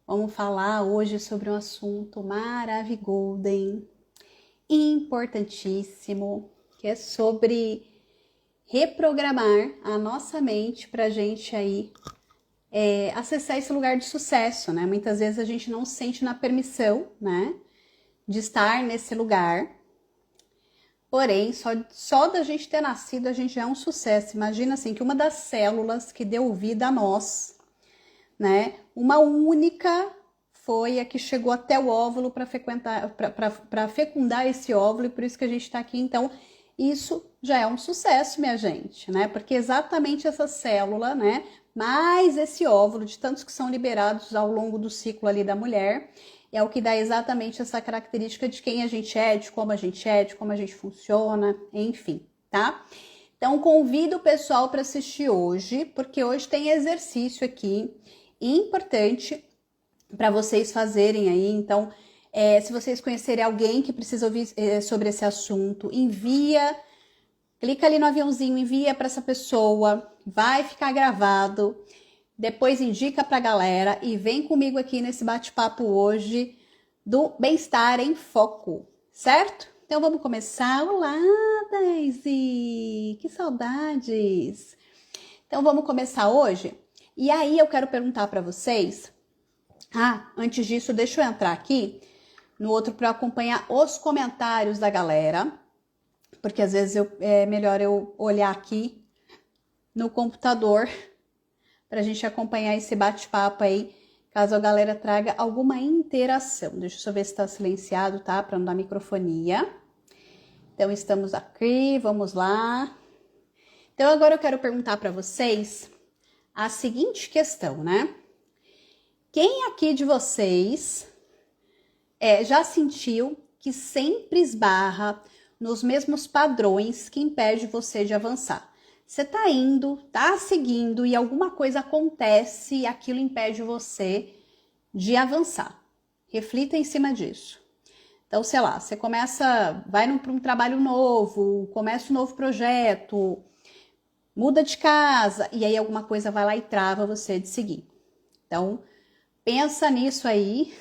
Vamos falar hoje sobre um assunto maravilhoso, importantíssimo, que é sobre reprogramar a nossa mente para a gente aí acessar esse lugar de sucesso, né? Muitas vezes a gente não se sente na permissão, né, de estar nesse lugar. Porém, só da gente ter nascido, a gente já é um sucesso. Imagina assim, que uma das células que deu vida a nós, né, uma única foi a que chegou até o óvulo para fecundar esse óvulo, e por isso que a gente está aqui. Então, isso já é um sucesso, minha gente, né? Porque exatamente essa célula, né, mais esse óvulo, de tantos que são liberados ao longo do ciclo ali da mulher, é o que dá exatamente essa característica de quem a gente é, de como a gente é, de como a gente funciona, enfim, tá? Então, convido o pessoal para assistir hoje, porque hoje tem exercício aqui importante para vocês fazerem aí. Então, se vocês conhecerem alguém que precisa ouvir sobre esse assunto, envia, clica ali no aviãozinho, envia para essa pessoa, vai ficar gravado. Depois indica pra galera e vem comigo aqui nesse bate-papo hoje do Bem-Estar em Foco, certo? Então vamos começar. Olá, Daisy! Que saudades! Então vamos começar hoje? E aí eu quero perguntar para vocês. Antes disso, deixa eu entrar aqui no outro para acompanhar os comentários da galera, porque às vezes é melhor eu olhar aqui no computador para a gente acompanhar esse bate-papo aí, caso a galera traga alguma interação. Deixa eu só ver se está silenciado, tá? Para não dar microfonia. Então, estamos aqui, vamos lá. Então, agora eu quero perguntar para vocês a seguinte questão, né? Quem aqui de vocês já sentiu que sempre esbarra nos mesmos padrões que impede você de avançar? Você tá indo, tá seguindo e alguma coisa acontece e aquilo impede você de avançar. Reflita em cima disso. Então, sei lá, você vai para um trabalho novo, começa um novo projeto, muda de casa e aí alguma coisa vai lá e trava você de seguir. Então, pensa nisso aí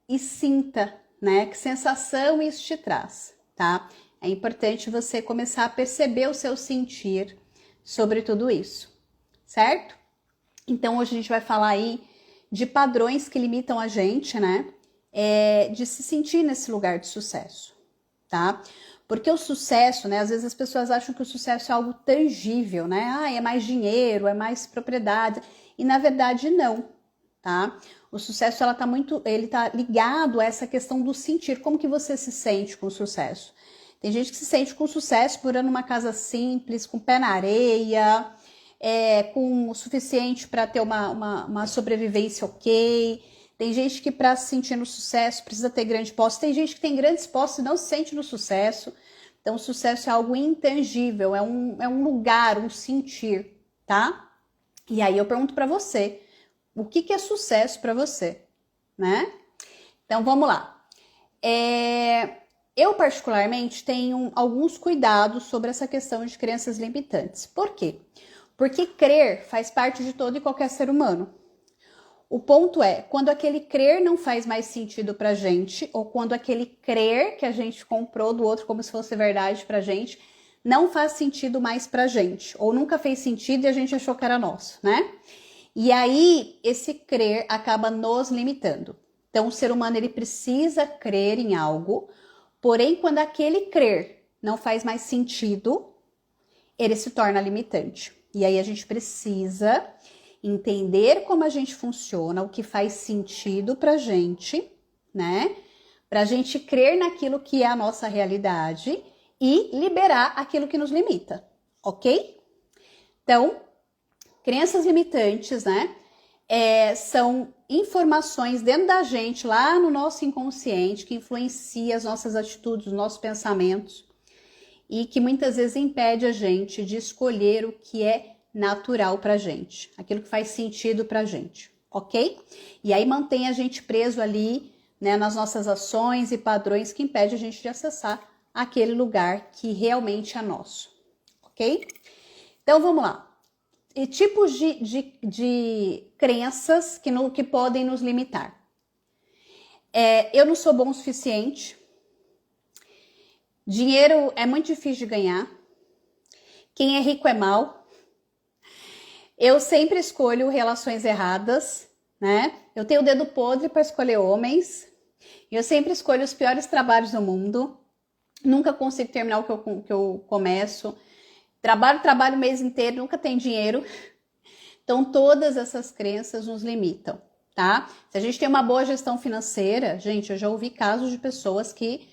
e sinta, né? Que sensação isso te traz, tá? É importante você começar a perceber o seu sentir sobre tudo isso, certo? Então, hoje a gente vai falar aí de padrões que limitam a gente, né? De se sentir nesse lugar de sucesso, tá? Porque o sucesso, né? Às vezes as pessoas acham que o sucesso é algo tangível, né? É mais dinheiro, é mais propriedade. E na verdade não, tá? O sucesso, ele tá ligado a essa questão do sentir. Como que você se sente com o sucesso? Tem gente que se sente com sucesso morando numa casa simples, com pé na areia, com o suficiente para ter uma sobrevivência ok. Tem gente que para se sentir no sucesso precisa ter grande posse. Tem gente que tem grandes posses e não se sente no sucesso. Então, o sucesso é algo intangível, é um lugar, um sentir, tá? E aí eu pergunto para você, o que é sucesso para você, né? Então, vamos lá. Eu, particularmente, tenho alguns cuidados sobre essa questão de crenças limitantes. Por quê? Porque crer faz parte de todo e qualquer ser humano. O ponto é, quando aquele crer não faz mais sentido pra gente, ou quando aquele crer que a gente comprou do outro como se fosse verdade pra gente, não faz sentido mais pra gente, ou nunca fez sentido e a gente achou que era nosso, né? E aí, esse crer acaba nos limitando. Então, o ser humano, ele precisa crer em algo, porém, quando aquele crer não faz mais sentido, ele se torna limitante. E aí, a gente precisa entender como a gente funciona, o que faz sentido pra gente, né? Pra gente crer naquilo que é a nossa realidade e liberar aquilo que nos limita, ok? Então, crenças limitantes, né? São informações dentro da gente, lá no nosso inconsciente, que influencia as nossas atitudes, os nossos pensamentos e que muitas vezes impede a gente de escolher o que é natural pra gente, aquilo que faz sentido pra gente, ok? E aí mantém a gente preso ali, né, nas nossas ações e padrões que impede a gente de acessar aquele lugar que realmente é nosso, ok? Então vamos lá. tipos de crenças que podem nos limitar. Eu não sou bom o suficiente. Dinheiro é muito difícil de ganhar. Quem é rico é mau. Eu sempre escolho relações erradas, né? Eu tenho o dedo podre para escolher homens. Eu sempre escolho os piores trabalhos do mundo. Nunca consigo terminar o que eu começo. Trabalho o mês inteiro, nunca tem dinheiro. Então, todas essas crenças nos limitam, tá? Se a gente tem uma boa gestão financeira, gente, eu já ouvi casos de pessoas que,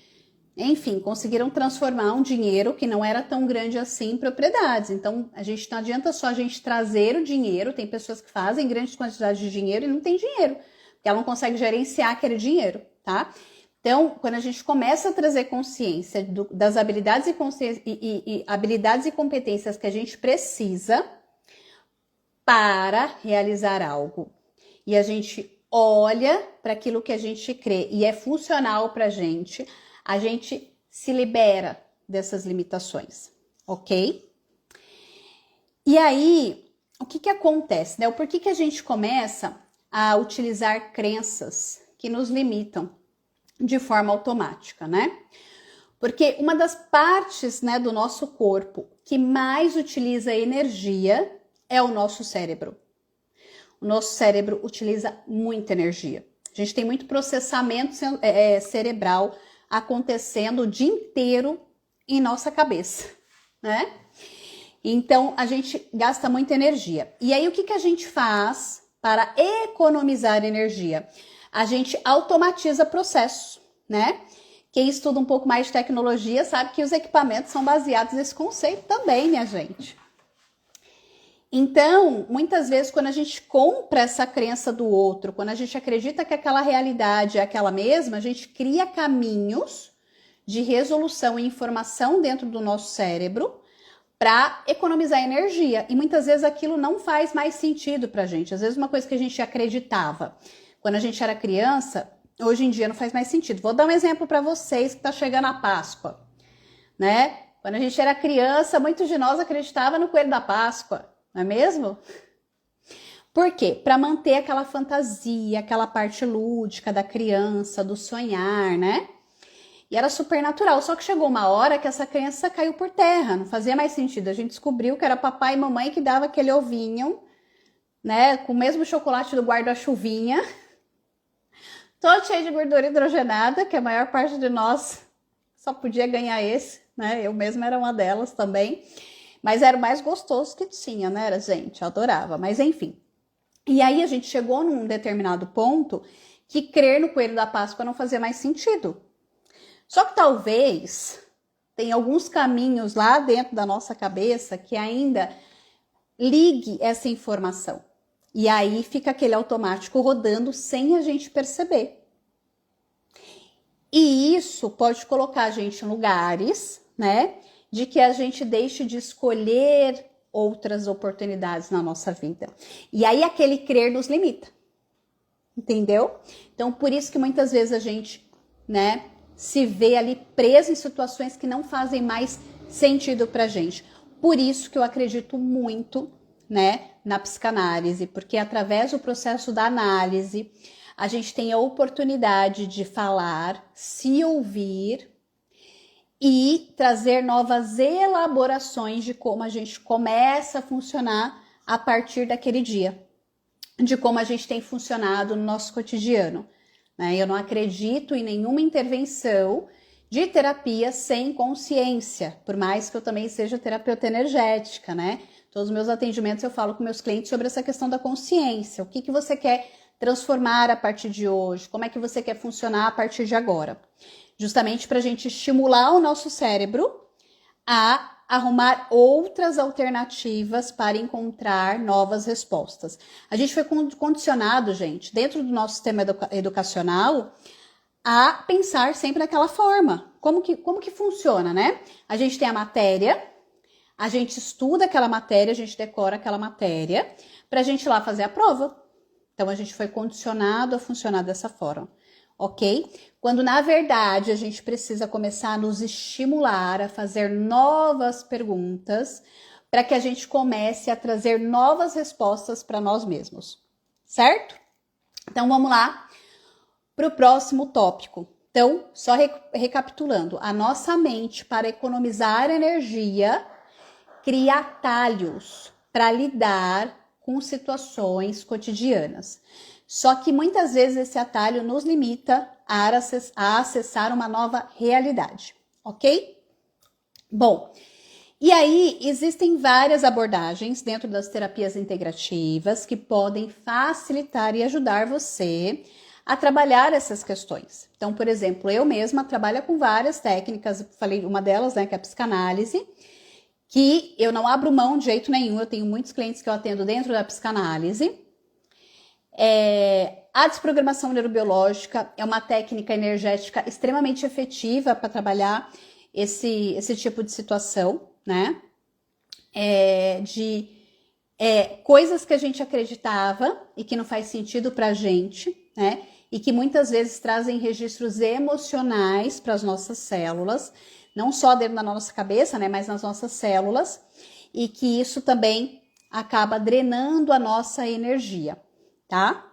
enfim, conseguiram transformar um dinheiro que não era tão grande assim em propriedades. Então, não adianta só a gente trazer o dinheiro. Tem pessoas que fazem grandes quantidades de dinheiro e não tem dinheiro, porque ela não consegue gerenciar aquele dinheiro, tá? Então, quando a gente começa a trazer consciência das habilidades habilidades e competências que a gente precisa para realizar algo, e a gente olha para aquilo que a gente crê e é funcional para a gente se libera dessas limitações, ok? E aí, o que acontece, né? Por que a gente começa a utilizar crenças que nos limitam de forma automática, né? Porque uma das partes, né, do nosso corpo que mais utiliza energia é o nosso cérebro. O nosso cérebro utiliza muita energia. A gente tem muito processamento cerebral acontecendo o dia inteiro em nossa cabeça, né? Então, a gente gasta muita energia. E aí, o que a gente faz para economizar energia? A gente automatiza processos, né? Quem estuda um pouco mais de tecnologia sabe que os equipamentos são baseados nesse conceito também, minha gente. Então, muitas vezes, quando a gente compra essa crença do outro, quando a gente acredita que aquela realidade é aquela mesma, a gente cria caminhos de resolução e informação dentro do nosso cérebro para economizar energia. E muitas vezes aquilo não faz mais sentido pra gente. Às vezes uma coisa que a gente acreditava quando a gente era criança, hoje em dia não faz mais sentido. Vou dar um exemplo para vocês que tá chegando a Páscoa, né? Quando a gente era criança, muitos de nós acreditavam no coelho da Páscoa, não é mesmo? Por quê? Para manter aquela fantasia, aquela parte lúdica da criança, do sonhar, né? E era super natural, só que chegou uma hora que essa crença caiu por terra, não fazia mais sentido. A gente descobriu que era papai e mamãe que dava aquele ovinho, né, com o mesmo chocolate do guarda-chuvinha, todo cheio de gordura hidrogenada, que a maior parte de nós só podia ganhar esse, né? Eu mesma era uma delas também, mas era o mais gostoso que tinha, né, gente? Eu adorava, mas enfim. E aí a gente chegou num determinado ponto que crer no coelho da Páscoa não fazia mais sentido. Só que talvez tem alguns caminhos lá dentro da nossa cabeça que ainda ligue essa informação. E aí fica aquele automático rodando sem a gente perceber. E isso pode colocar a gente em lugares, né, de que a gente deixe de escolher outras oportunidades na nossa vida. E aí aquele crer nos limita. Entendeu? Então, por isso que muitas vezes a gente, né, se vê ali preso em situações que não fazem mais sentido pra gente. Por isso que eu acredito muito, né, na psicanálise, porque através do processo da análise, a gente tem a oportunidade de falar, se ouvir e trazer novas elaborações de como a gente começa a funcionar a partir daquele dia, de como a gente tem funcionado no nosso cotidiano. Eu não acredito em nenhuma intervenção de terapia sem consciência, por mais que eu também seja terapeuta energética, né? Todos os meus atendimentos eu falo com meus clientes sobre essa questão da consciência. O que você quer transformar a partir de hoje? Como é que você quer funcionar a partir de agora? Justamente para a gente estimular o nosso cérebro a arrumar outras alternativas para encontrar novas respostas. A gente foi condicionado, gente, dentro do nosso sistema educacional, a pensar sempre daquela forma. Como que funciona, né? A gente tem a matéria, a gente estuda aquela matéria, a gente decora aquela matéria, para a gente ir lá fazer a prova. Então, a gente foi condicionado a funcionar dessa forma, ok? Quando, na verdade, a gente precisa começar a nos estimular a fazer novas perguntas para que a gente comece a trazer novas respostas para nós mesmos, certo? Então, vamos lá para o próximo tópico. Então, só recapitulando, a nossa mente, para economizar energia, cria atalhos para lidar com situações cotidianas. Só que muitas vezes esse atalho nos limita a acessar uma nova realidade, ok? Bom, e aí existem várias abordagens dentro das terapias integrativas que podem facilitar e ajudar você a trabalhar essas questões. Então, por exemplo, eu mesma trabalho com várias técnicas, falei uma delas, né, que é a psicanálise, que eu não abro mão de jeito nenhum, eu tenho muitos clientes que eu atendo dentro da psicanálise. A desprogramação neurobiológica é uma técnica energética extremamente efetiva para trabalhar esse tipo de situação, né? Coisas que a gente acreditava e que não faz sentido para a gente, né? E que muitas vezes trazem registros emocionais para as nossas células, não só dentro da nossa cabeça, né? Mas nas nossas células, e que isso também acaba drenando a nossa energia, tá?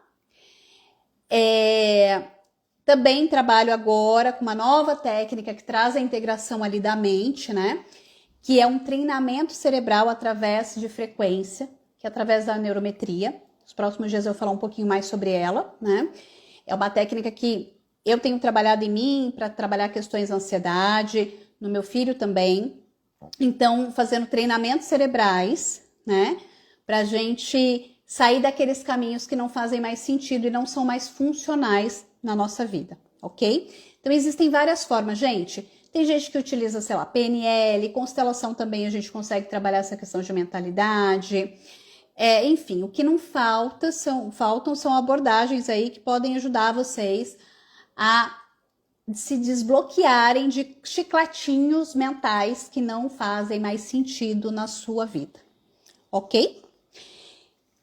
Também trabalho agora com uma nova técnica que traz a integração ali da mente, né? Que é um treinamento cerebral através de frequência, que é através da neurometria. Nos próximos dias eu vou falar um pouquinho mais sobre ela, né? É uma técnica que eu tenho trabalhado em mim para trabalhar questões de ansiedade, no meu filho também. Então, fazendo treinamentos cerebrais, né? Pra gente sair daqueles caminhos que não fazem mais sentido e não são mais funcionais na nossa vida, ok? Então, existem várias formas, gente. Tem gente que utiliza, sei lá, PNL, constelação também a gente consegue trabalhar essa questão de mentalidade. Enfim, o que não faltam são abordagens aí que podem ajudar vocês a se desbloquearem de chicletinhos mentais que não fazem mais sentido na sua vida, ok?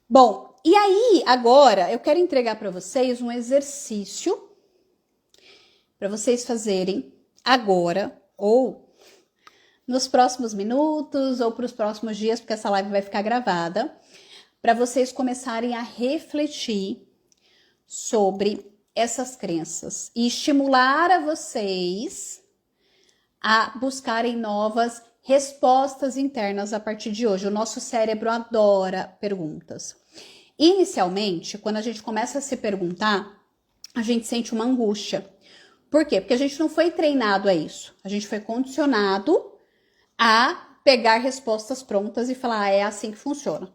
Bom, e aí agora eu quero entregar para vocês um exercício para vocês fazerem agora ou nos próximos minutos ou para os próximos dias, porque essa live vai ficar gravada, para vocês começarem a refletir sobre essas crenças e estimular a vocês a buscarem novas respostas internas a partir de hoje. O nosso cérebro adora perguntas. Inicialmente, quando a gente começa a se perguntar, a gente sente uma angústia. Por quê? Porque a gente não foi treinado a isso. A gente foi condicionado a pegar respostas prontas e falar, é assim que funciona.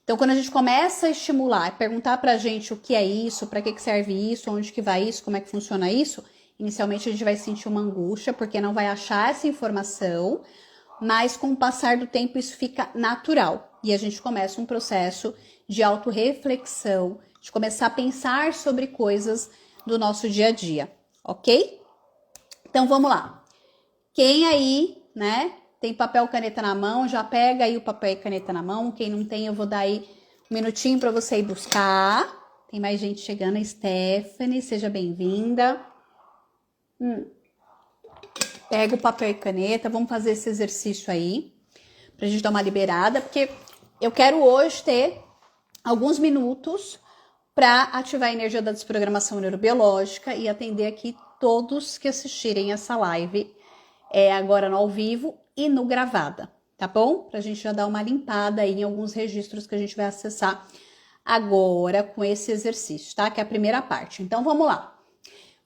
Então, quando a gente começa a estimular, perguntar pra gente o que é isso, para que serve isso, onde que vai isso, como é que funciona isso, inicialmente a gente vai sentir uma angústia, porque não vai achar essa informação, mas com o passar do tempo isso fica natural. E a gente começa um processo de autorreflexão, de começar a pensar sobre coisas do nosso dia a dia, ok? Então, vamos lá. Quem aí, né, tem papel e caneta na mão, já pega aí o papel e caneta na mão. Quem não tem, eu vou dar aí um minutinho para você ir buscar. Tem mais gente chegando. A Stephanie, seja bem-vinda. Pega o papel e caneta, vamos fazer esse exercício aí, pra gente dar uma liberada, porque eu quero hoje ter alguns minutos para ativar a energia da desprogramação neurobiológica e atender aqui todos que assistirem essa live agora no ao vivo e no gravada, tá bom? Pra gente já dar uma limpada aí em alguns registros que a gente vai acessar agora com esse exercício, tá? Que é a primeira parte. Então, vamos lá.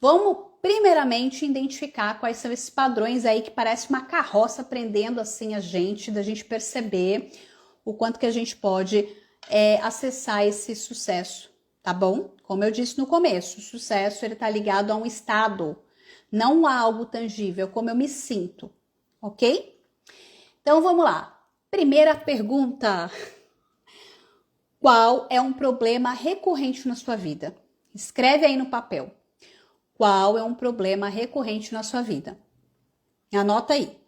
Vamos, primeiramente, identificar quais são esses padrões aí que parece uma carroça prendendo assim a gente, da gente perceber o quanto que a gente pode acessar esse sucesso, tá bom? Como eu disse no começo, o sucesso ele tá ligado a um estado, não a algo tangível, como eu me sinto, ok? Então, vamos lá. Primeira pergunta. Qual é um problema recorrente na sua vida? Escreve aí no papel. Qual é um problema recorrente na sua vida? Anota aí.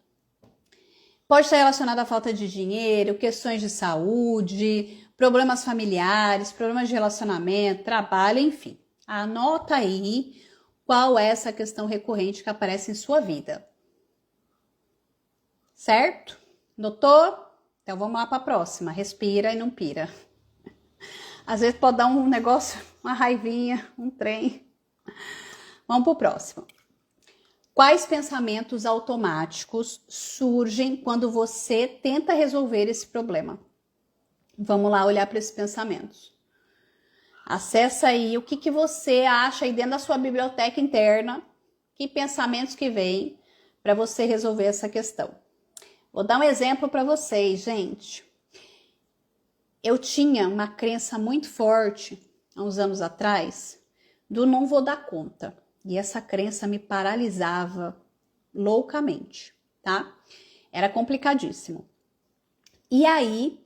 Pode estar relacionado à falta de dinheiro, questões de saúde, problemas familiares, problemas de relacionamento, trabalho, enfim. Anota aí qual é essa questão recorrente que aparece em sua vida. Certo? Notou? Então vamos lá para a próxima. Respira e não pira. Às vezes pode dar um negócio, uma raivinha, um trem. Vamos para o próximo. Quais pensamentos automáticos surgem quando você tenta resolver esse problema? Vamos lá olhar para esses pensamentos. Acessa aí o que você acha aí dentro da sua biblioteca interna, que pensamentos que vêm para você resolver essa questão. Vou dar um exemplo para vocês, gente. Eu tinha uma crença muito forte, há uns anos atrás, do não vou dar conta. E essa crença me paralisava loucamente, tá? Era complicadíssimo. E aí,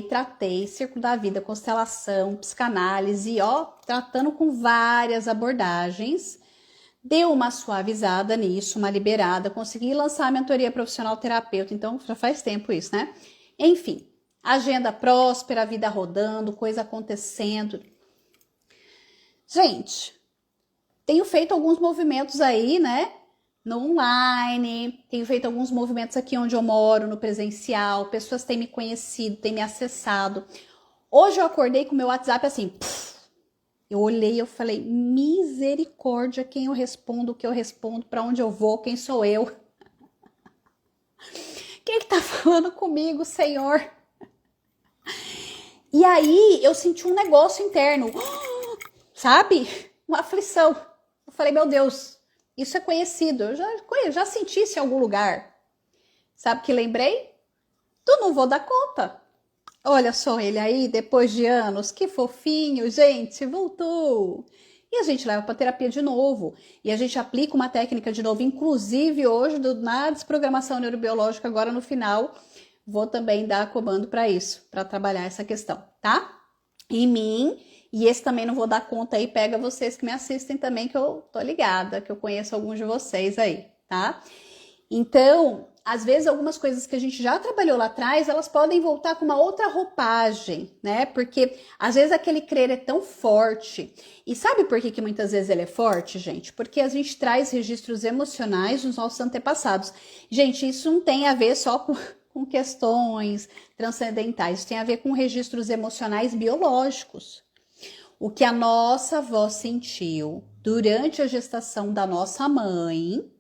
tratei Círculo da Vida, constelação, psicanálise, tratando com várias abordagens. Deu uma suavizada nisso, uma liberada, consegui lançar a mentoria profissional terapeuta, então já faz tempo isso, né? Enfim, agenda próspera, vida rodando, coisa acontecendo. Gente, tenho feito alguns movimentos aí, né? No online, tenho feito alguns movimentos aqui onde eu moro, no presencial, pessoas têm me conhecido, têm me acessado. Hoje eu acordei com o meu WhatsApp assim, eu olhei e eu falei, misericórdia, quem eu respondo, o que eu respondo, para onde eu vou, quem sou eu? Quem é que tá falando comigo, Senhor? E aí eu senti um negócio interno, sabe? Uma aflição. Eu falei, meu Deus, isso é conhecido, eu já senti isso em algum lugar. Sabe que lembrei? Tu não vou dar conta. Olha só ele aí, depois de anos, que fofinho, gente, voltou. E a gente leva para terapia de novo. E a gente aplica uma técnica de novo, inclusive hoje na desprogramação neurobiológica, agora no final, vou também dar comando para isso, para trabalhar essa questão, tá? Em mim, e esse também não vou dar conta aí, pega vocês que me assistem também, que eu tô ligada, que eu conheço alguns de vocês aí, tá? Então, às vezes algumas coisas que a gente já trabalhou lá atrás, elas podem voltar com uma outra roupagem, né? Porque às vezes aquele crer é tão forte. E sabe por que muitas vezes ele é forte, gente? Porque a gente traz registros emocionais dos nossos antepassados. Gente, isso não tem a ver só com questões transcendentais, isso tem a ver com registros emocionais biológicos. O que a nossa avó sentiu durante a gestação da nossa mãe,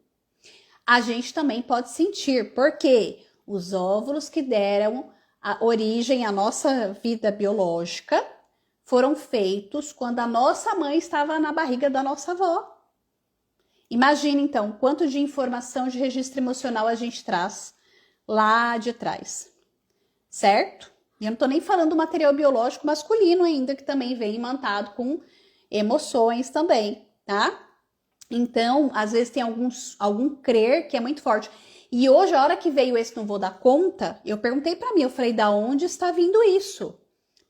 a gente também pode sentir, porque os óvulos que deram a origem à nossa vida biológica foram feitos quando a nossa mãe estava na barriga da nossa avó. Imagina então quanto de informação de registro emocional a gente traz lá de trás, certo? E eu não tô nem falando do material biológico masculino ainda, que também vem imantado com emoções também, tá? Então, às vezes tem algum crer que é muito forte. E hoje, a hora que veio esse não vou dar conta, eu perguntei para mim, eu falei, da onde está vindo isso?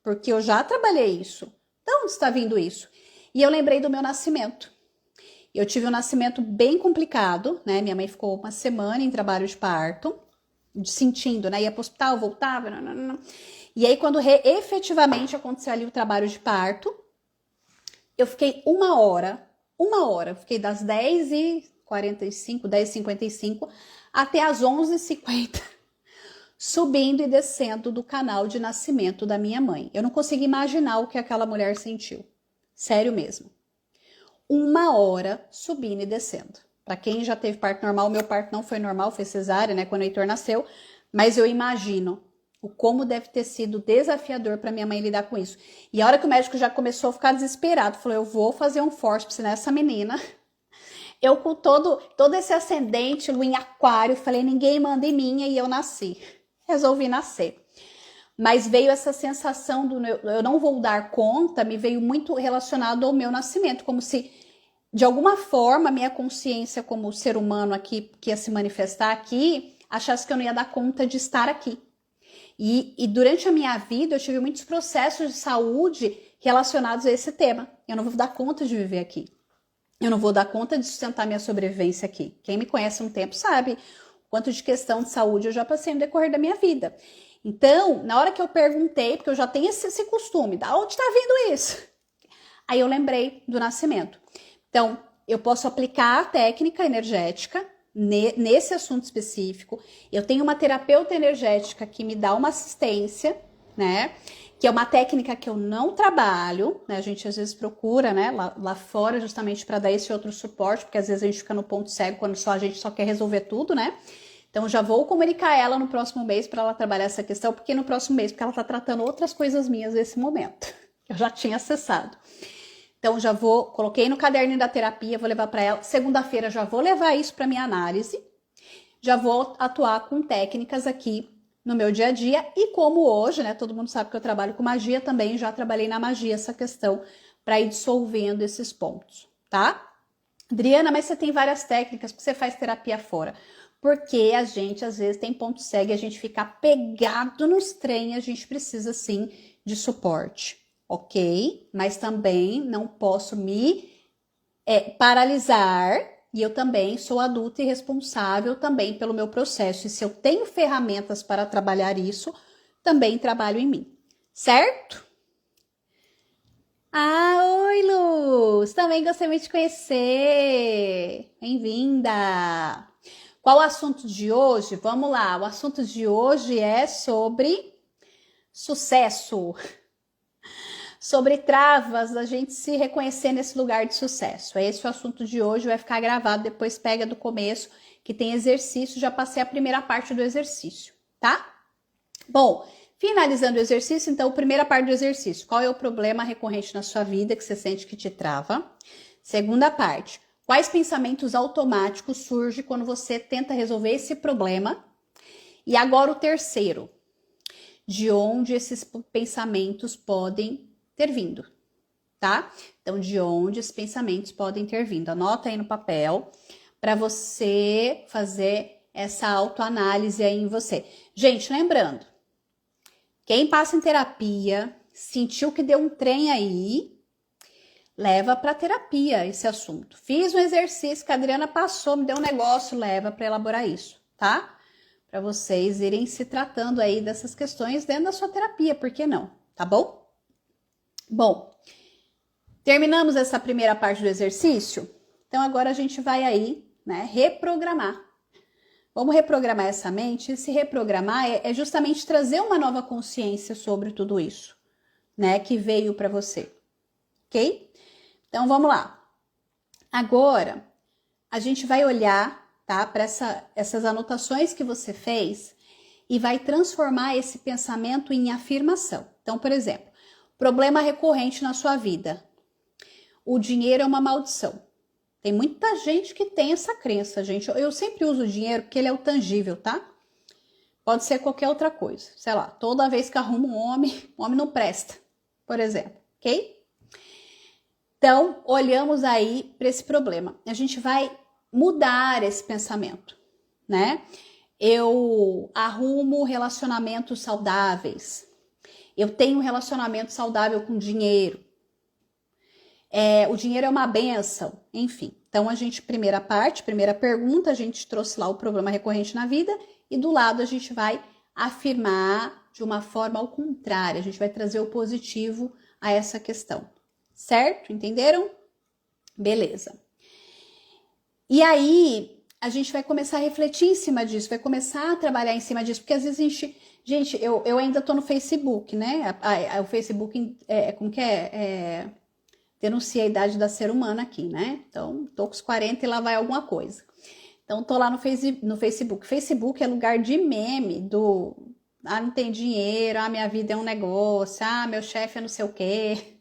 Porque eu já trabalhei isso. Da onde está vindo isso? E eu lembrei do meu nascimento. Eu tive um nascimento bem complicado, né? Minha mãe ficou uma semana em trabalho de parto, sentindo, né? Ia pro hospital, voltava, não. E aí, quando efetivamente aconteceu ali o trabalho de parto, eu fiquei uma hora, fiquei das 10h45, 10h55 até as 11h50, subindo e descendo do canal de nascimento da minha mãe. Eu não consigo imaginar o que aquela mulher sentiu. Sério mesmo. Uma hora subindo e descendo. Para quem já teve parto normal, meu parto não foi normal, foi cesárea, né, quando o Heitor nasceu, mas eu imagino o como deve ter sido desafiador para minha mãe lidar com isso. E a hora que o médico já começou a ficar desesperado, falou, eu vou fazer um forceps nessa menina. Eu com todo esse ascendente, lua em aquário, falei, ninguém manda em mim, e eu nasci. Resolvi nascer. Mas veio essa sensação do eu não vou dar conta, me veio muito relacionado ao meu nascimento, como se, de alguma forma, a minha consciência como ser humano aqui, que ia se manifestar aqui, achasse que eu não ia dar conta de estar aqui. E durante a minha vida, eu tive muitos processos de saúde relacionados a esse tema. Eu não vou dar conta de viver aqui. Eu não vou dar conta de sustentar minha sobrevivência aqui. Quem me conhece há um tempo sabe o quanto de questão de saúde eu já passei no decorrer da minha vida. Então, na hora que eu perguntei, porque eu já tenho esse costume, da onde está vindo isso? Aí eu lembrei do nascimento. Então, eu posso aplicar a técnica energética, nesse assunto específico. Eu tenho uma terapeuta energética que me dá uma assistência, né? Que é uma técnica que eu não trabalho, né? A gente às vezes procura, né, lá fora justamente para dar esse outro suporte, porque às vezes a gente fica no ponto cego quando a gente só quer resolver tudo, né? Então já vou comunicar ela no próximo mês para ela trabalhar essa questão, porque no próximo mês, porque ela tá tratando outras coisas minhas nesse momento, que eu já tinha acessado. Então já coloquei no caderno da terapia, vou levar para ela. Segunda-feira já vou levar isso para minha análise. Já vou atuar com técnicas aqui no meu dia a dia. E como hoje, né, todo mundo sabe que eu trabalho com magia também, já trabalhei na magia essa questão para ir dissolvendo esses pontos, tá? Adriana, mas você tem várias técnicas, porque você faz terapia fora. Porque a gente, às vezes, tem ponto cego e a gente fica pegado nos trem, a gente precisa, sim, de suporte. Ok? Mas também não posso me paralisar, e eu também sou adulta e responsável também pelo meu processo. E se eu tenho ferramentas para trabalhar isso, também trabalho em mim. Certo? Ah, oi, Luz! Também gostei muito de conhecer. Bem-vinda! Qual o assunto de hoje? Vamos lá, o assunto de hoje é sobre sucesso. Sobre travas da gente se reconhecer nesse lugar de sucesso. É esse o assunto de hoje, vai ficar gravado, depois pega do começo, que tem exercício, já passei a primeira parte do exercício, tá? Bom, finalizando o exercício, então, primeira parte do exercício. Qual é o problema recorrente na sua vida que você sente que te trava? Segunda parte, quais pensamentos automáticos surgem quando você tenta resolver esse problema? E agora o terceiro, de onde esses pensamentos podem ter vindo, tá? Então, de onde esses pensamentos podem ter vindo. Anota aí no papel para você fazer essa autoanálise aí em você. Gente, lembrando, quem passa em terapia, sentiu que deu um trem aí, leva para terapia esse assunto. Fiz um exercício que a Adriana passou, me deu um negócio, leva para elaborar isso, tá? Para vocês irem se tratando aí dessas questões dentro da sua terapia, por que não? Tá bom? Bom, terminamos essa primeira parte do exercício? Então agora a gente vai aí, né, reprogramar. Vamos reprogramar essa mente. E se reprogramar é justamente trazer uma nova consciência sobre tudo isso, né, que veio para você, ok? Então vamos lá. Agora a gente vai olhar, tá, para essas anotações que você fez e vai transformar esse pensamento em afirmação. Então, por exemplo, problema recorrente na sua vida. O dinheiro é uma maldição. Tem muita gente que tem essa crença, gente. Eu sempre uso o dinheiro porque ele é o tangível, tá? Pode ser qualquer outra coisa. Sei lá, toda vez que arrumo um homem, o homem não presta, por exemplo, ok? Então, olhamos aí para esse problema. A gente vai mudar esse pensamento, né? Eu arrumo relacionamentos saudáveis. Eu tenho um relacionamento saudável com dinheiro. O dinheiro é uma benção, enfim. Então, a gente, primeira pergunta, a gente trouxe lá o problema recorrente na vida e do lado a gente vai afirmar de uma forma ao contrário, a gente vai trazer o positivo a essa questão, certo? Entenderam? Beleza. E aí, a gente vai começar a refletir em cima disso, vai começar a trabalhar em cima disso, porque às vezes a gente... Gente, eu ainda tô no Facebook, né? O Facebook, como que é? Denuncia a idade da ser humana aqui, né? Então, tô com os 40 e lá vai alguma coisa. Então, tô lá no Facebook. Facebook é lugar de meme do... Ah, não tem dinheiro, ah, minha vida é um negócio, ah, meu chefe é não sei o quê.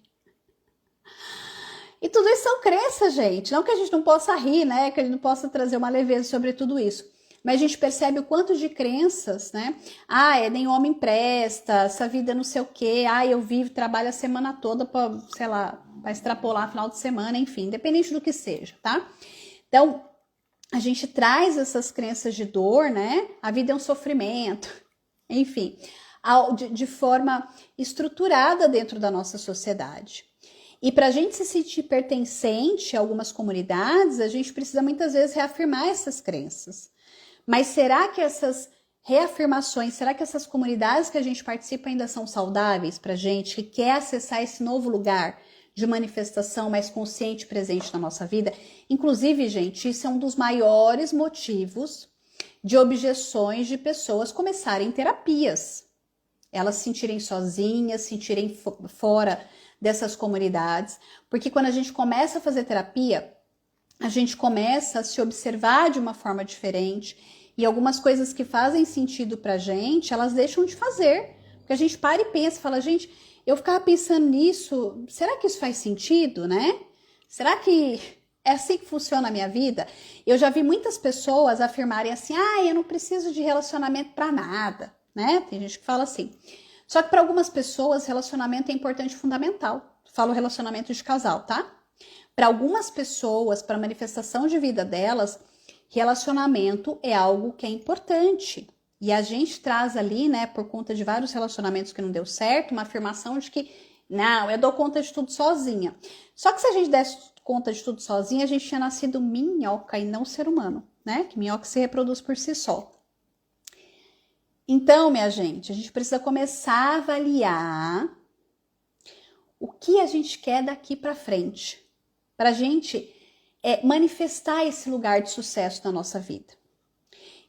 E tudo isso são crenças, gente. Não que a gente não possa rir, né? Que a gente não possa trazer uma leveza sobre tudo isso. Mas a gente percebe o quanto de crenças, né? Ah, nem homem presta, essa vida não sei o quê. Ah, eu vivo, trabalho a semana toda para, sei lá, para extrapolar final de semana, enfim, independente do que seja, tá? Então, a gente traz essas crenças de dor, né? A vida é um sofrimento, enfim, de forma estruturada dentro da nossa sociedade. E para a gente se sentir pertencente a algumas comunidades, a gente precisa muitas vezes reafirmar essas crenças. Mas será que essas reafirmações, será que essas comunidades que a gente participa ainda são saudáveis para a gente, que quer acessar esse novo lugar de manifestação mais consciente e presente na nossa vida. Inclusive, gente, isso é um dos maiores motivos de objeções de pessoas começarem terapias. Elas se sentirem sozinhas, se sentirem fora dessas comunidades. Porque quando a gente começa a fazer terapia, a gente começa a se observar de uma forma diferente. E algumas coisas que fazem sentido pra gente, elas deixam de fazer. Porque a gente para e pensa, fala, gente, eu ficava pensando nisso, será que isso faz sentido, né? Será que é assim que funciona a minha vida? Eu já vi muitas pessoas afirmarem assim, eu não preciso de relacionamento pra nada, né? Tem gente que fala assim. Só que para algumas pessoas, relacionamento é importante e fundamental. Falo relacionamento de casal, tá? Para algumas pessoas, para a manifestação de vida delas, relacionamento é algo que é importante. E a gente traz ali, né, por conta de vários relacionamentos que não deu certo, uma afirmação de que, não, eu dou conta de tudo sozinha. Só que se a gente desse conta de tudo sozinha, a gente tinha nascido minhoca e não ser humano, né? Que minhoca se reproduz por si só. Então, minha gente, a gente precisa começar a avaliar o que a gente quer daqui para frente. Para a gente manifestar esse lugar de sucesso na nossa vida.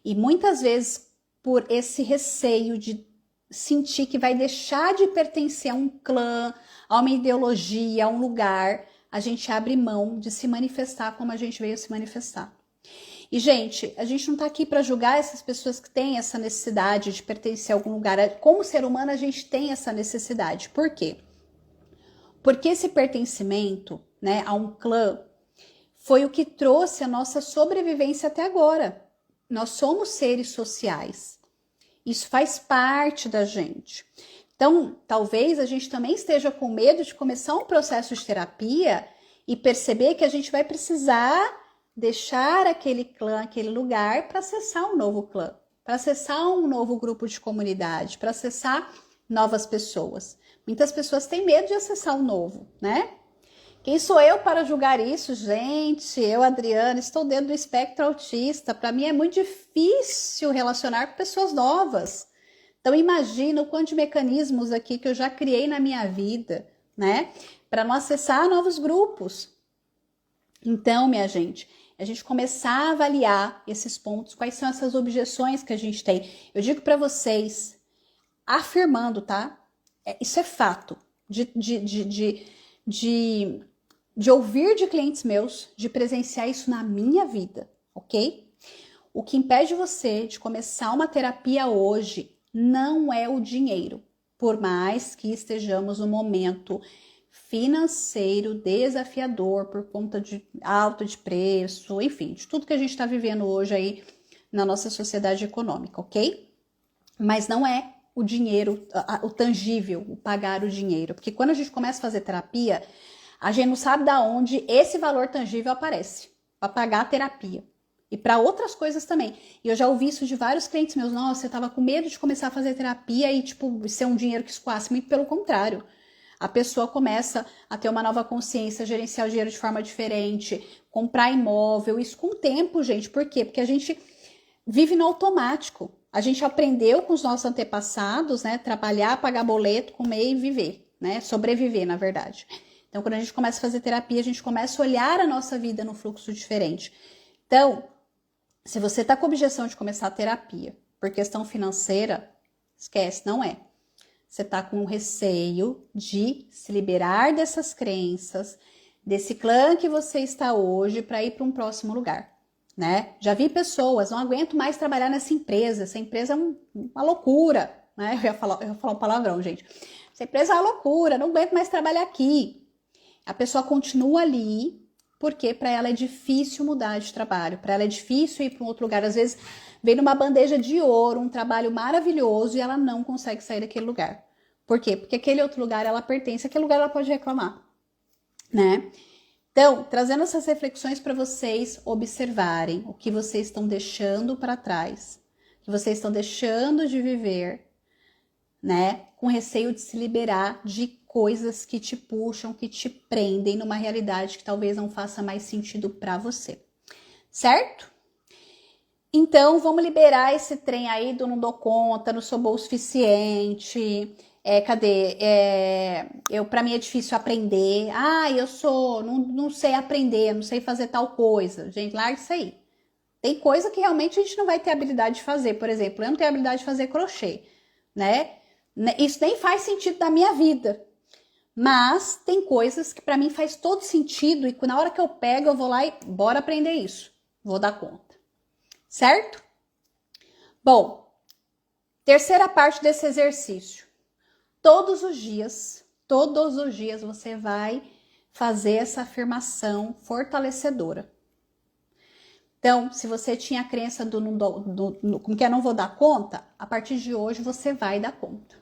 E muitas vezes, por esse receio de sentir que vai deixar de pertencer a um clã, a uma ideologia, a um lugar, a gente abre mão de se manifestar como a gente veio se manifestar. E, gente, a gente não tá aqui para julgar essas pessoas que têm essa necessidade de pertencer a algum lugar. Como ser humano, a gente tem essa necessidade. Por quê? Porque esse pertencimento, né, a um clã foi o que trouxe a nossa sobrevivência até agora. Nós somos seres sociais. Isso faz parte da gente. Então, talvez a gente também esteja com medo de começar um processo de terapia e perceber que a gente vai precisar deixar aquele clã, aquele lugar para acessar um novo clã, para acessar um novo grupo de comunidade, para acessar novas pessoas. Muitas pessoas têm medo de acessar o novo, né? Quem sou eu para julgar isso, gente? Eu, Adriana, estou dentro do espectro autista. Para mim é muito difícil relacionar com pessoas novas. Então imagina o quanto de mecanismos aqui que eu já criei na minha vida, né? Para não acessar novos grupos. Então, minha gente, a gente começar a avaliar esses pontos, quais são essas objeções que a gente tem. Eu digo para vocês, afirmando, tá? Isso é fato. De ouvir de clientes meus, de presenciar isso na minha vida, ok? O que impede você de começar uma terapia hoje não é o dinheiro, por mais que estejamos num momento financeiro desafiador por conta de alta de preço, enfim, de tudo que a gente está vivendo hoje aí na nossa sociedade econômica, ok? Mas não é o dinheiro, o tangível, o pagar o dinheiro, porque quando a gente começa a fazer terapia, a gente não sabe de onde esse valor tangível aparece para pagar a terapia. E para outras coisas também. E eu já ouvi isso de vários clientes meus. Nossa, eu tava com medo de começar a fazer terapia e, tipo, ser um dinheiro que escoasse. Muito pelo contrário. A pessoa começa a ter uma nova consciência, gerenciar o dinheiro de forma diferente, comprar imóvel. Isso com o tempo, gente. Por quê? Porque a gente vive no automático. A gente aprendeu com os nossos antepassados, né? Trabalhar, pagar boleto, comer e viver, né? Sobreviver, na verdade. Então, quando a gente começa a fazer terapia, a gente começa a olhar a nossa vida num fluxo diferente. Então, se você tá com objeção de começar a terapia por questão financeira, esquece, não é. Você tá com receio de se liberar dessas crenças, desse clã que você está hoje para ir para um próximo lugar, né? Já vi pessoas, não aguento mais trabalhar nessa empresa, essa empresa é uma loucura, né? Eu ia falar um palavrão, gente. Essa empresa é uma loucura, não aguento mais trabalhar aqui. A pessoa continua ali, porque para ela é difícil mudar de trabalho, para ela é difícil ir para um outro lugar. Às vezes vem numa bandeja de ouro, um trabalho maravilhoso e ela não consegue sair daquele lugar. Por quê? Porque aquele outro lugar ela pertence, aquele lugar ela pode reclamar, né? Então, trazendo essas reflexões para vocês observarem o que vocês estão deixando para trás, o que vocês estão deixando de viver, né? Com receio de se liberar de coisas que te puxam, que te prendem numa realidade que talvez não faça mais sentido para você, certo? Então, vamos liberar esse trem aí do não dou conta, não sou boa o suficiente, Cadê? Para mim é difícil aprender. Não sei aprender, não sei fazer tal coisa. Gente, larga isso aí. Tem coisa que realmente a gente não vai ter habilidade de fazer. Por exemplo, eu não tenho habilidade de fazer crochê, né? Isso nem faz sentido na minha vida. Mas tem coisas que para mim faz todo sentido e na hora que eu pego, eu vou lá e bora aprender isso. Vou dar conta. Certo? Bom, terceira parte desse exercício. Todos os dias você vai fazer essa afirmação fortalecedora. Então, se você tinha a crença como que é, não vou dar conta, a partir de hoje você vai dar conta.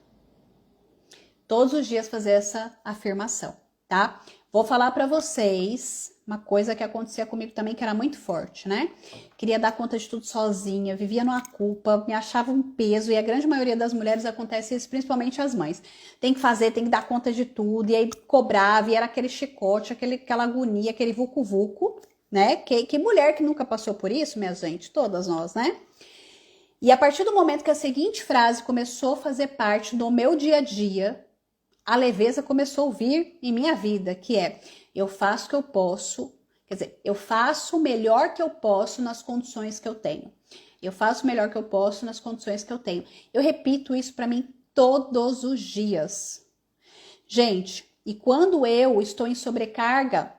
Todos os dias fazer essa afirmação, tá? Vou falar para vocês uma coisa que acontecia comigo também, que era muito forte, né? Queria dar conta de tudo sozinha, vivia numa culpa, me achava um peso, e a grande maioria das mulheres acontece isso, principalmente as mães. Tem que fazer, tem que dar conta de tudo, e aí cobrava, e era aquele chicote, aquela agonia, aquele vucu-vucu, né? Que mulher que nunca passou por isso, minha gente? Todas nós, né? E a partir do momento que a seguinte frase começou a fazer parte do meu dia a dia, a leveza começou a vir em minha vida, que é, eu faço o que eu posso, quer dizer, eu faço o melhor que eu posso nas condições que eu tenho. Eu faço o melhor que eu posso nas condições que eu tenho. Eu repito isso para mim todos os dias. Gente, e quando eu estou em sobrecarga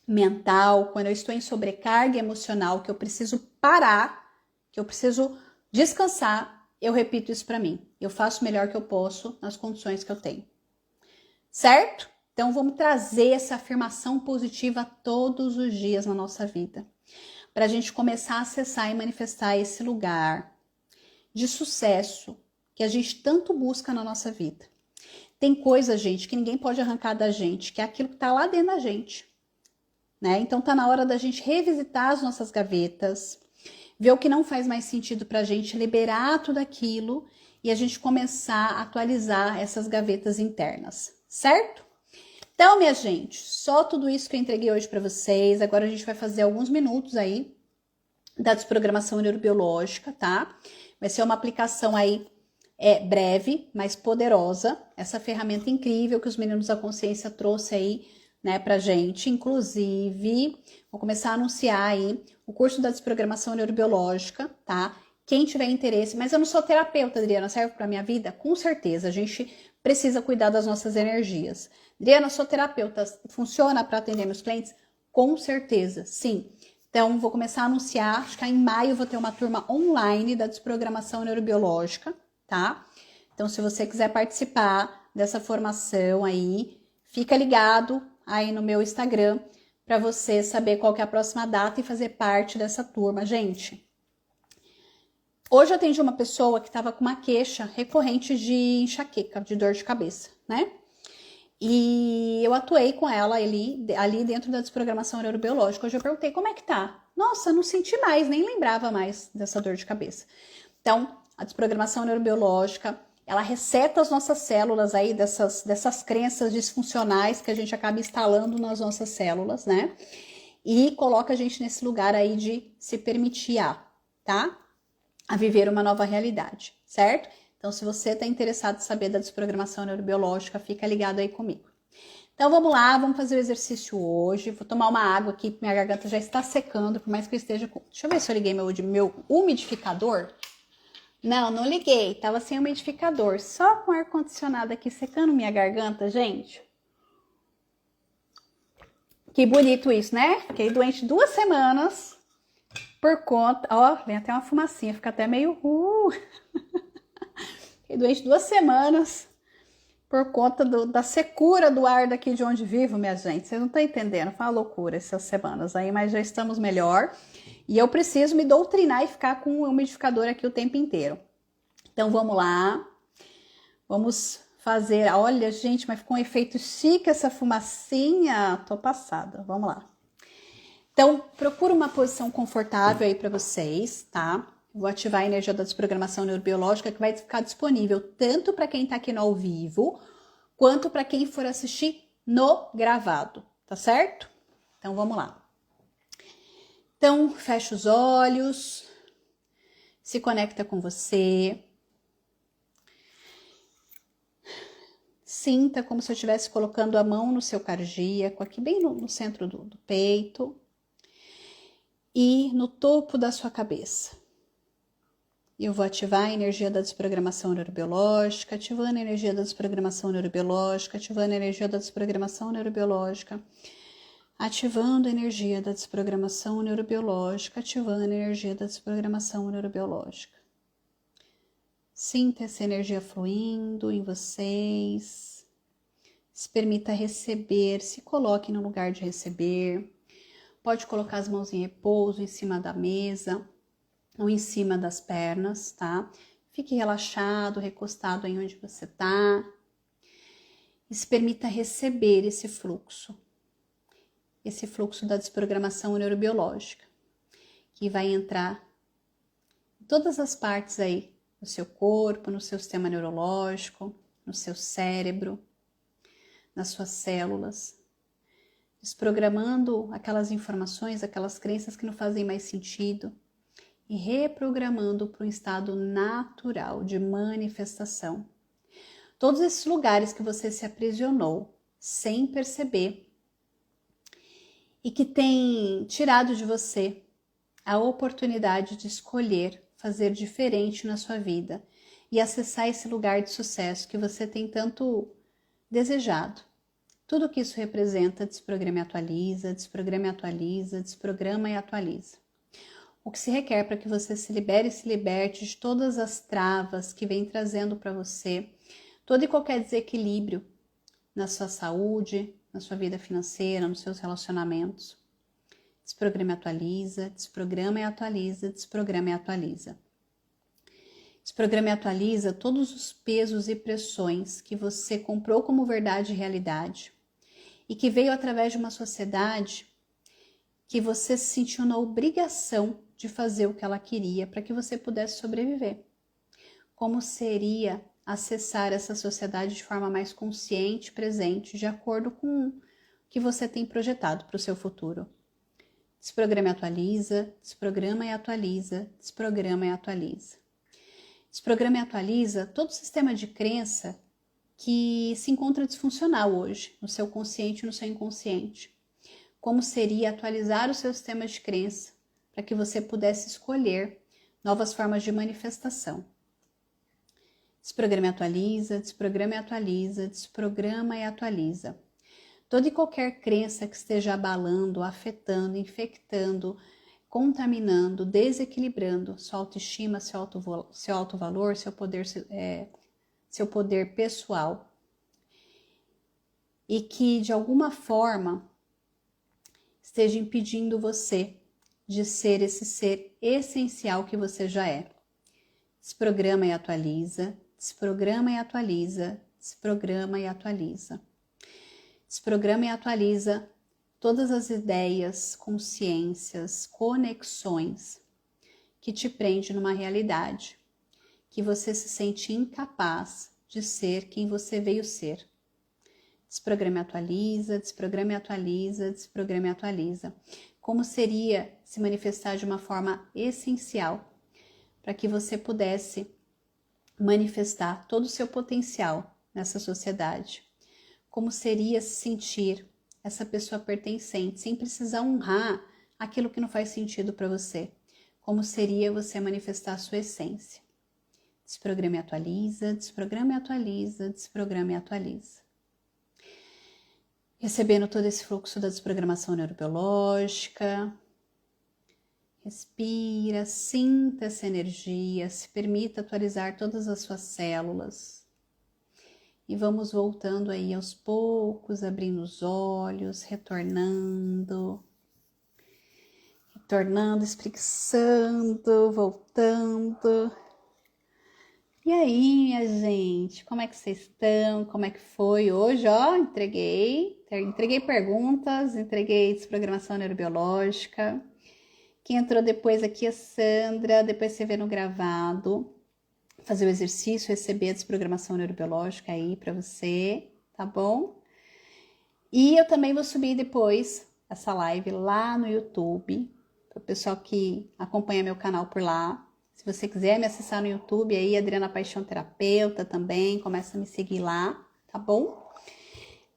mental, quando eu estou em sobrecarga emocional, que eu preciso parar, que eu preciso descansar, eu repito isso para mim. Eu faço o melhor que eu posso nas condições que eu tenho. Certo? Então vamos trazer essa afirmação positiva todos os dias na nossa vida, para a gente começar a acessar e manifestar esse lugar de sucesso que a gente tanto busca na nossa vida. Tem coisa, gente, que ninguém pode arrancar da gente, que é aquilo que está lá dentro da gente, né? Então tá na hora da gente revisitar as nossas gavetas, ver o que não faz mais sentido pra gente, liberar tudo aquilo e a gente começar a atualizar essas gavetas internas, certo? Então, minha gente, só tudo isso que eu entreguei hoje para vocês. Agora a gente vai fazer alguns minutos aí da desprogramação neurobiológica, tá? Vai ser uma aplicação aí breve, mas poderosa. Essa ferramenta incrível que os meninos da consciência trouxe aí, né, pra gente. Inclusive, vou começar a anunciar aí o curso da desprogramação neurobiológica, tá? Quem tiver interesse, mas eu não sou terapeuta, Adriana, serve pra minha vida? Com certeza, a gente precisa cuidar das nossas energias. Adriana, sou terapeuta, funciona para atender meus clientes? Com certeza, sim. Então, vou começar a anunciar, acho que em maio eu vou ter uma turma online da desprogramação neurobiológica, tá? Então, se você quiser participar dessa formação aí, fica ligado aí no meu Instagram para você saber qual que é a próxima data e fazer parte dessa turma. Gente, hoje eu atendi uma pessoa que estava com uma queixa recorrente de enxaqueca, de dor de cabeça, né? E eu atuei com ela ali dentro da desprogramação neurobiológica. Hoje eu perguntei como é que tá. Nossa, não senti mais, nem lembrava mais dessa dor de cabeça. Então, a desprogramação neurobiológica, ela reseta as nossas células aí dessas crenças disfuncionais que a gente acaba instalando nas nossas células, né? E coloca a gente nesse lugar aí de se permitir tá? A viver uma nova realidade, certo? Então, se você está interessado em saber da desprogramação neurobiológica, fica ligado aí comigo. Então, vamos lá, vamos fazer o exercício hoje. Vou tomar uma água aqui, porque minha garganta já está secando, por mais que eu esteja com... Deixa eu ver se eu liguei meu umidificador. Não, não liguei, tava sem umidificador. Só com ar-condicionado aqui secando minha garganta, gente. Que bonito isso, né? Fiquei doente 2 semanas por conta... Ó, vem até uma fumacinha, fica até meio... Fiquei doente 2 semanas por conta da secura do ar daqui de onde vivo, minha gente. Vocês não estão entendendo, foi uma loucura essas semanas aí, mas já estamos melhor. E eu preciso me doutrinar e ficar com o umidificador aqui o tempo inteiro. Então, vamos lá. Vamos fazer... Olha, gente, mas ficou um efeito chique essa fumacinha. Tô passada. Vamos lá. Então, procura uma posição confortável aí para vocês, tá? Vou ativar a energia da desprogramação neurobiológica que vai ficar disponível tanto para quem tá aqui no ao vivo, quanto para quem for assistir no gravado, tá certo? Então, vamos lá. Então, fecha os olhos, se conecta com você. Sinta como se eu estivesse colocando a mão no seu cardíaco, aqui bem no centro do peito e no topo da sua cabeça. Eu vou ativar a energia da desprogramação neurobiológica, ativando a energia da desprogramação neurobiológica, ativando a energia da desprogramação neurobiológica, ativando a energia da desprogramação neurobiológica, ativando a energia da desprogramação neurobiológica. Sinta essa energia fluindo em vocês. Se permita receber, se coloque no lugar de receber. Pode colocar as mãos em repouso em cima da mesa ou em cima das pernas, tá? Fique relaxado, recostado aí onde você tá. E se permita receber esse fluxo da desprogramação neurobiológica, que vai entrar em todas as partes aí no seu corpo, no seu sistema neurológico, no seu cérebro, nas suas células, desprogramando aquelas informações, aquelas crenças que não fazem mais sentido e reprogramando para um estado natural de manifestação. Todos esses lugares que você se aprisionou sem perceber e que tem tirado de você a oportunidade de escolher fazer diferente na sua vida e acessar esse lugar de sucesso que você tem tanto desejado. Tudo que isso representa, desprograma e atualiza, desprograma e atualiza, desprograma e atualiza. O que se requer para que você se libere e se liberte de todas as travas que vem trazendo para você todo e qualquer desequilíbrio na sua saúde, na sua vida financeira, nos seus relacionamentos. Desprograma e atualiza, desprograma e atualiza, desprograma e atualiza. Desprograma e atualiza todos os pesos e pressões que você comprou como verdade e realidade e que veio através de uma sociedade que você se sentiu na obrigação de fazer o que ela queria para que você pudesse sobreviver. Como seria acessar essa sociedade de forma mais consciente, presente, de acordo com o que você tem projetado para o seu futuro? Desprograma e atualiza, desprograma e atualiza, desprograma e atualiza. Desprograma e atualiza todo o sistema de crença que se encontra disfuncional hoje, no seu consciente e no seu inconsciente. Como seria atualizar o seu sistema de crença para que você pudesse escolher novas formas de manifestação. Desprograma e atualiza, desprograma e atualiza, desprograma e atualiza. Toda e qualquer crença que esteja abalando, afetando, infectando, contaminando, desequilibrando sua autoestima, seu autovalor, seu poder pessoal e que de alguma forma esteja impedindo você de ser esse ser essencial que você já é. Desprograma e atualiza, desprograma e atualiza, desprograma e atualiza. Desprograma e atualiza todas as ideias, consciências, conexões que te prendem numa realidade que você se sente incapaz de ser quem você veio ser. Desprograma e atualiza, desprograma e atualiza, desprograma e atualiza. Como seria se manifestar de uma forma essencial para que você pudesse manifestar todo o seu potencial nessa sociedade? Como seria se sentir essa pessoa pertencente, sem precisar honrar aquilo que não faz sentido para você? Como seria você manifestar a sua essência? Desprograma e atualiza, desprograma e atualiza, desprograma e atualiza. Recebendo todo esse fluxo da desprogramação neurobiológica. Respira, sinta essa energia, se permita atualizar todas as suas células. E vamos voltando aí aos poucos, abrindo os olhos, retornando, espreguiçando, voltando. E aí, minha gente, como é que vocês estão? Como é que foi hoje? Ó, entreguei perguntas, entreguei desprogramação neurobiológica. Quem entrou depois aqui é a Sandra, depois você vê no gravado, fazer o exercício, receber a desprogramação neurobiológica aí pra você, tá bom? E eu também vou subir depois essa live lá no YouTube, para o pessoal que acompanha meu canal por lá. Se você quiser me acessar no YouTube, aí Adriana Paixão Terapeuta também, começa a me seguir lá, tá bom?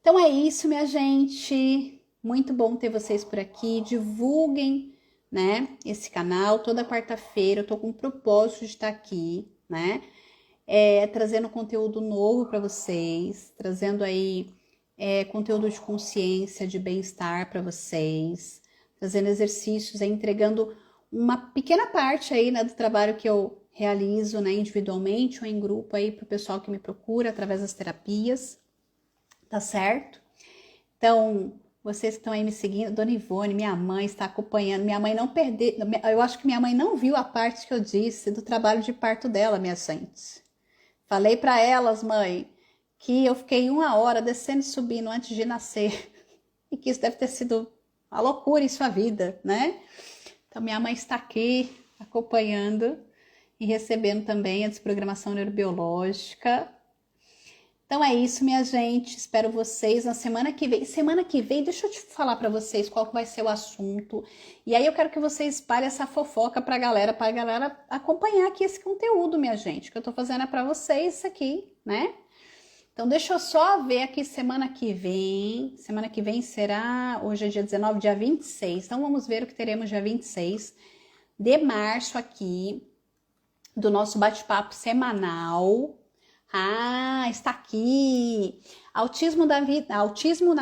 Então é isso, minha gente. Muito bom ter vocês por aqui. Divulguem, né, esse canal. Toda quarta-feira eu tô com o propósito de estar aqui, né? Trazendo conteúdo novo para vocês, trazendo aí conteúdo de consciência, de bem-estar para vocês, trazendo exercícios, entregando uma pequena parte aí, né, do trabalho que eu realizo, né, individualmente ou em grupo aí para o pessoal que me procura através das terapias, tá certo? Então, vocês que estão aí me seguindo, Dona Ivone, minha mãe está acompanhando, minha mãe não perdeu, eu acho que minha mãe não viu a parte que eu disse do trabalho de parto dela, minha gente. Falei para elas, mãe, que eu fiquei 1 hora descendo e subindo antes de nascer e que isso deve ter sido uma loucura em sua vida, né? Então, minha mãe está aqui acompanhando e recebendo também a desprogramação neurobiológica. Então é isso, minha gente. Espero vocês na semana que vem. Semana que vem, deixa eu te falar para vocês qual que vai ser o assunto. E aí eu quero que vocês espalhem essa fofoca pra galera acompanhar aqui esse conteúdo, minha gente. Que eu tô fazendo é para vocês isso aqui, né? Então deixa eu só ver aqui semana que vem. Semana que vem será, hoje é dia 19, dia 26. Então vamos ver o que teremos dia 26 de março aqui, do nosso bate-papo semanal. Ah, está aqui. Autismo na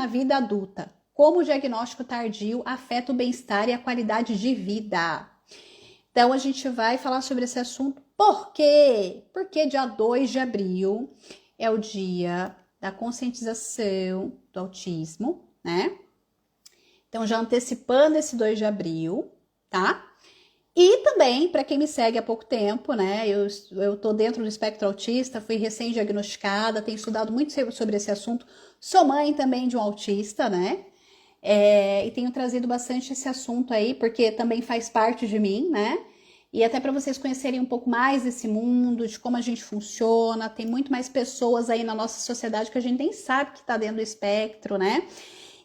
vida adulta. Como o diagnóstico tardio afeta o bem-estar e a qualidade de vida. Então, a gente vai falar sobre esse assunto. Por quê? Porque dia 2 de abril é o dia da conscientização do autismo, né? Então, já antecipando esse 2 de abril, tá? E também, para quem me segue há pouco tempo, né, eu tô dentro do espectro autista, fui recém-diagnosticada, tenho estudado muito sobre esse assunto, sou mãe também de um autista, né, e tenho trazido bastante esse assunto aí, porque também faz parte de mim, né, e até para vocês conhecerem um pouco mais desse mundo, de como a gente funciona, tem muito mais pessoas aí na nossa sociedade que a gente nem sabe que tá dentro do espectro, né,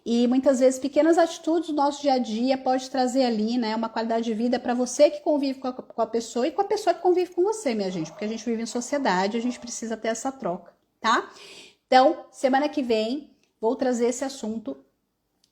e muitas vezes pequenas atitudes do nosso dia a dia pode trazer ali, né, uma qualidade de vida para você que convive com a pessoa e com a pessoa que convive com você, minha gente, porque a gente vive em sociedade, a gente precisa ter essa troca, tá? Então, semana que vem vou trazer esse assunto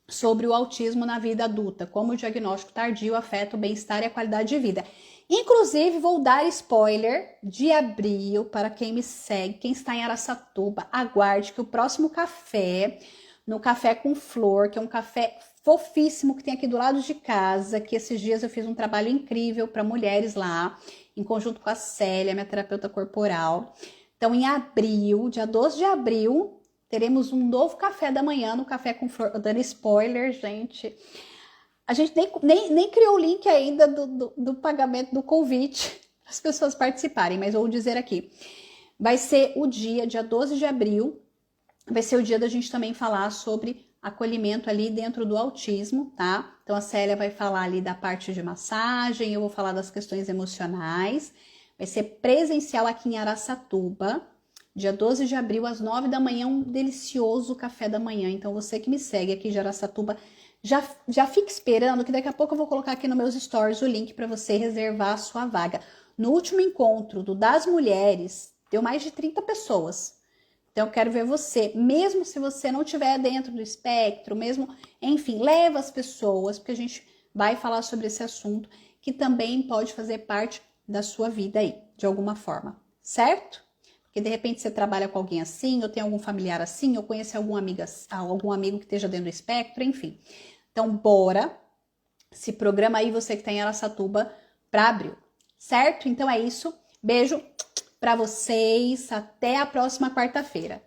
sobre o autismo na vida adulta, como o diagnóstico tardio afeta o bem-estar e a qualidade de vida. Inclusive, vou dar spoiler de abril para quem me segue, quem está em Araçatuba, aguarde que o próximo café, no Café com Flor, que é um café fofíssimo que tem aqui do lado de casa, que esses dias eu fiz um trabalho incrível para mulheres lá, em conjunto com a Célia, minha terapeuta corporal. Então, em abril, dia 12 de abril, teremos um novo café da manhã no Café com Flor. Eu dando spoiler, gente. A gente nem criou o link ainda do pagamento do convite para as pessoas participarem, mas vou dizer aqui. Vai ser o dia 12 de abril, vai ser o dia da gente também falar sobre acolhimento ali dentro do autismo, tá? Então a Célia vai falar ali da parte de massagem, eu vou falar das questões emocionais. Vai ser presencial aqui em Araçatuba, dia 12 de abril, às 9 da manhã, um delicioso café da manhã. Então você que me segue aqui de Araçatuba, já fica esperando que daqui a pouco eu vou colocar aqui nos meus stories o link para você reservar a sua vaga. No último encontro do Das Mulheres, deu mais de 30 pessoas. Então, eu quero ver você, mesmo se você não estiver dentro do espectro, mesmo, enfim, leva as pessoas, porque a gente vai falar sobre esse assunto, que também pode fazer parte da sua vida aí, de alguma forma, certo? Porque, de repente, você trabalha com alguém assim, ou tem algum familiar assim, ou conhece algum amigo que esteja dentro do espectro, enfim. Então, bora, se programa aí, você que está em Araçatuba, para abril, certo? Então, é isso. Beijo para vocês, até a próxima quarta-feira.